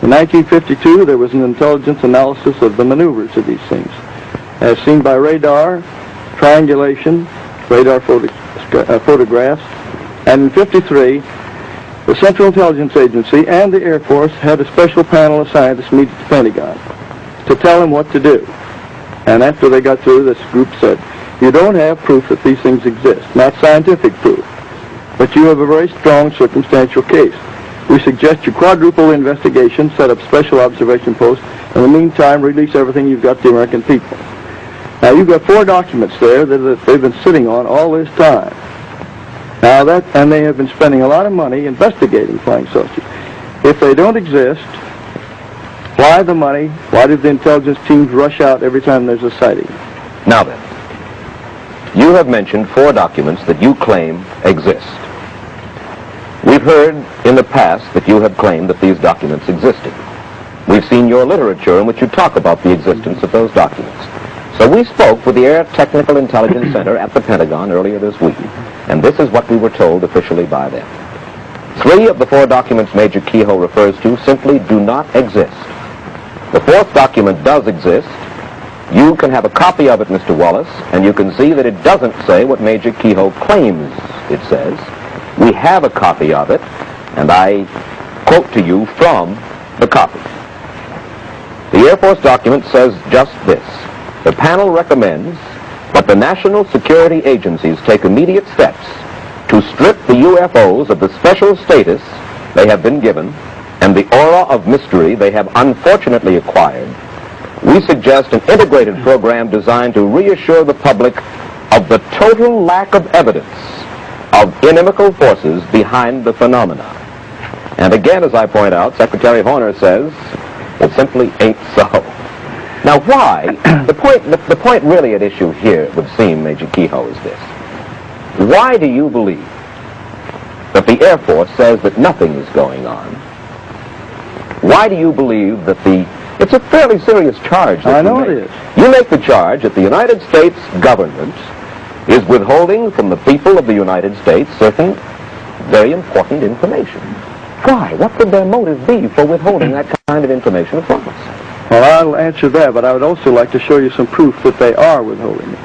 In 1952, there was an intelligence analysis of the maneuvers of these things, as seen by radar, triangulation, radar photographs, and in 53, the Central Intelligence Agency and the Air Force had a special panel of scientists meet at the Pentagon to tell them what to do. And after they got through, this group said, you don't have proof that these things exist, not scientific proof, but you have a very strong circumstantial case. We suggest you quadruple the investigation, set up special observation posts, in the meantime, release everything you've got to the American people. Now, you've got 4 documents there that they've been sitting on all this time. Now, and they have been spending a lot of money investigating flying saucers. If they don't exist, why the money? Why do the intelligence teams rush out every time there's a sighting? Now then, you have mentioned 4 documents that you claim exist. We've heard in the past that you have claimed that these documents existed. We've seen your literature in which you talk about the existence of those documents. So we spoke with the Air Technical Intelligence Center at the Pentagon earlier this week, and this is what we were told officially by them. 3 of the 4 documents Major Keyhoe refers to simply do not exist. The 4th document does exist. You can have a copy of it, Mr. Wallace, and you can see that it doesn't say what Major Keyhoe claims it says. We have a copy of it, and I quote to you from the copy. The Air Force document says just this. The panel recommends that the national security agencies take immediate steps to strip the UFOs of the special status they have been given and the aura of mystery they have unfortunately acquired. We suggest an integrated program designed to reassure the public of the total lack of evidence of inimical forces behind the phenomena. And again, as I point out, Secretary Horner says, it simply ain't so. Now why? The point really at issue here, it would seem, Major Keyhoe, is this. Why do you believe that the Air Force says that nothing is going on? Why do you believe that it's a fairly serious charge that I know it is. You make the charge that the United States government is withholding from the people of the United States certain very important information. Why? What could their motive be for withholding that kind of information from us? Well, I'll answer that, but I would also like to show you some proof that they are withholding it.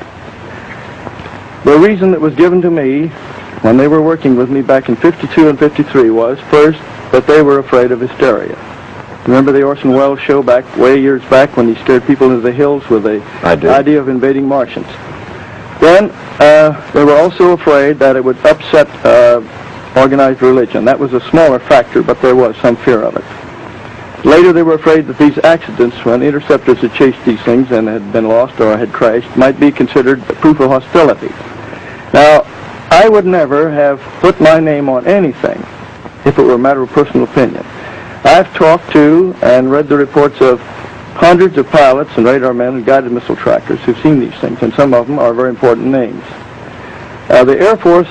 The reason that was given to me when they were working with me back in 52 and 53 was, first, that they were afraid of hysteria. Remember the Orson Welles show way years back when he scared people into the hills with the idea of invading Martians? Then they were also afraid that it would upset organized religion. That was a smaller factor, but there was some fear of it. Later they were afraid that these accidents, when interceptors had chased these things and had been lost or had crashed, might be considered proof of hostility. Now, I would never have put my name on anything if it were a matter of personal opinion. I've talked to and read the reports of hundreds of pilots and radar men and guided missile trackers who've seen these things, and some of them are very important names. The Air Force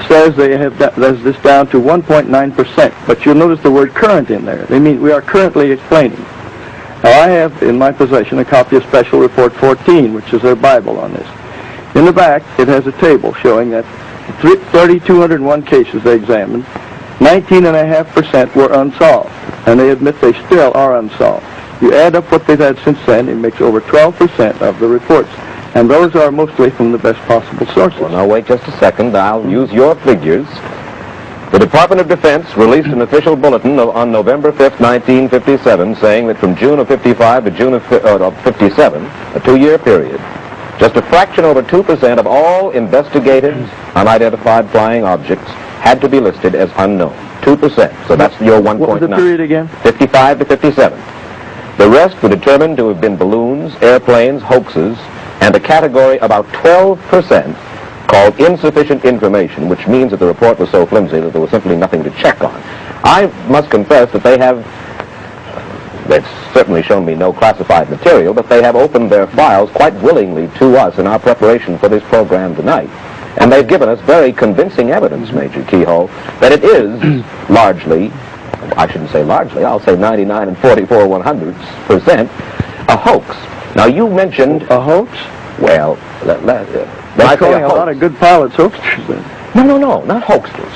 says they have this down to 1.9%, but you'll notice the word current in there. They mean we are currently explaining. Now, I have in my possession a copy of Special Report 14, which is their Bible on this. In the back, it has a table showing that 3,201 cases they examined, 19.5% were unsolved, and they admit they still are unsolved. You add up what they've had since then, it makes over 12% of the reports. And those are mostly from the best possible sources. Well, now, wait just a second. I'll use your figures. The Department of Defense released an official bulletin on November 5th, 1957, saying that from June of 55 to June of 57, a 2-year period, just a fraction over 2% of all investigated unidentified flying objects had to be listed as unknown. 2%. So that's your 1.9. What was the period again? 55 to 57. The rest were determined to have been balloons, airplanes, hoaxes, and a category about 12% called insufficient information, which means that the report was so flimsy that there was simply nothing to check on. I must confess that they've certainly shown me no classified material, but they have opened their files quite willingly to us in our preparation for this program tonight. And they've given us very convincing evidence, Major Keyhoe, that it is largely, I shouldn't say largely, I'll say 99 and 44/100% a hoax. Now, you mentioned... A hoax? Well, they're calling a lot of good pilots hoaxsters then. No, not hoaxsters.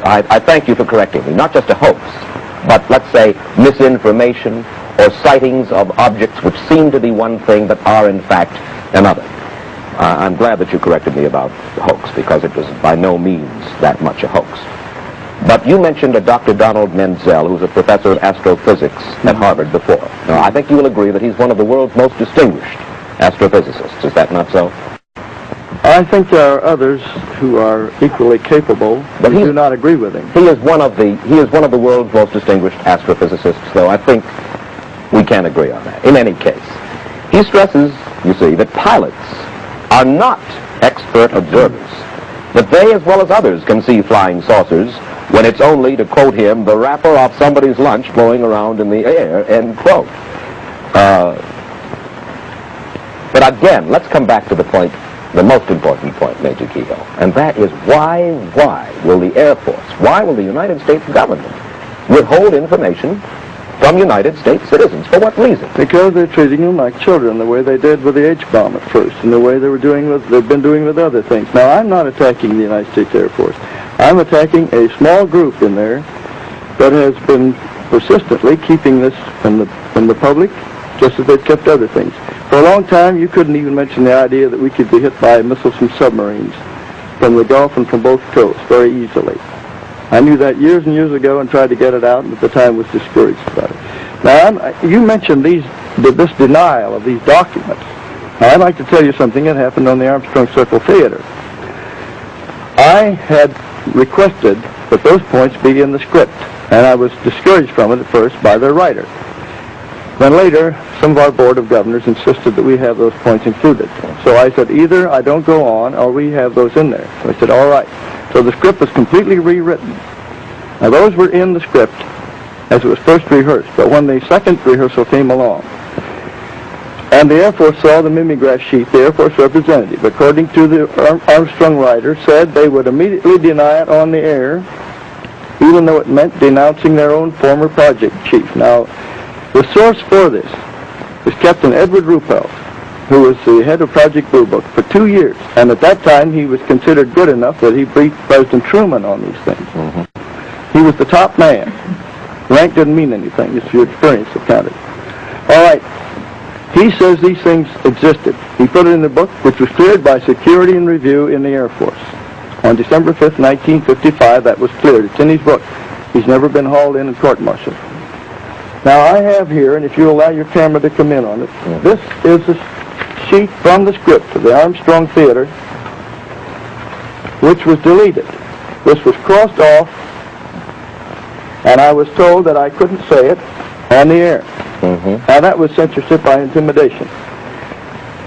I thank you for correcting me, not just a hoax, but let's say misinformation or sightings of objects which seem to be one thing but are in fact another. I'm glad that you corrected me about the hoax, because it was by no means that much a hoax. But you mentioned a Dr. Donald Menzel, who's a professor of astrophysics at Harvard before. Now, I think you will agree that he's one of the world's most distinguished astrophysicists. Is that not so? I think there are others who are equally capable, but who do not agree with him. He is one of the world's most distinguished astrophysicists, though I think we can agree on that. In any case, he stresses, you see, that pilots are not expert observers, that they, as well as others, can see flying saucers when it's only, to quote him, the wrapper off somebody's lunch blowing around in the air, end quote. But again, let's come back to the point, the most important point, Major Keyhoe, and that is why will the Air Force, why will the United States government withhold information from United States citizens? For what reason? Because they're treating them like children, the way they did with the H-bomb at first, and the way they've been doing with other things. Now, I'm not attacking the United States Air Force. I'm attacking a small group in there that has been persistently keeping this from the public, just as they've kept other things. For a long time, you couldn't even mention the idea that we could be hit by missiles from submarines from the Gulf and from both coasts very easily. I knew that years and years ago and tried to get it out, and at the time was discouraged about it. Now, you mentioned this denial of these documents. Now, I'd like to tell you something that happened on the Armstrong Circle Theater. I had requested that those points be in the script, and I was discouraged from it at first by their writer. Then later, some of our Board of Governors insisted that we have those points included. So I said, either I don't go on, or we have those in there. So I said, all right. So the script was completely rewritten. Now, those were in the script as it was first rehearsed, but when the second rehearsal came along, and the Air Force saw the mimeograph sheet, the Air Force representative, according to the Armstrong writer, said they would immediately deny it on the air, even though it meant denouncing their own former project chief. Now, the source for this was Captain Edward Ruppelt, who was the head of Project Blue Book for 2 years, and at that time he was considered good enough that he briefed President Truman on these things. Mm-hmm. He was the top man. Rank didn't mean anything, it's your experience that counted. All right, he says these things existed. He put it in the book, which was cleared by Security and Review in the Air Force. On December 5th, 1955, that was cleared. It's in his book. He's never been hauled in and court-martialed. Now, I have here, and if you allow your camera to come in on it, this is a sheet from the script of the Armstrong Theater, which was deleted. This was crossed off, and I was told that I couldn't say it on the air. Mm-hmm. Now, that was censorship by intimidation.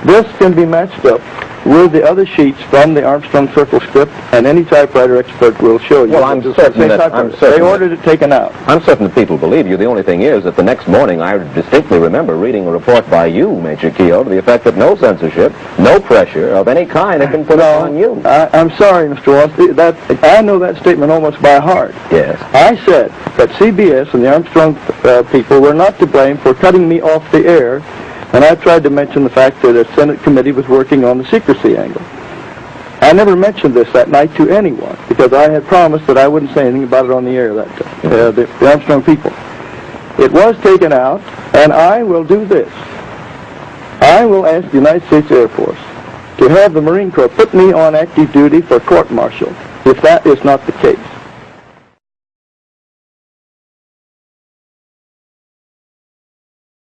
This can be matched up with the other sheets from the Armstrong Circle script, and any typewriter expert will show you. Well, I'm certain they ordered it taken out. I'm certain that people believe you. The only thing is that the next morning I distinctly remember reading a report by you, Major Keyhoe, to the effect that no censorship, no pressure of any kind had been put on you. I'm sorry, Mr. Wallace. I know that statement almost by heart. Yes. I said that CBS and the Armstrong people were not to blame for cutting me off the air, and I tried to mention the fact that a Senate committee was working on the secrecy angle. I never mentioned this that night to anyone, because I had promised that I wouldn't say anything about it on the air that day, the Armstrong people. It was taken out, and I will do this. I will ask the United States Air Force to have the Marine Corps put me on active duty for court-martial, if that is not the case.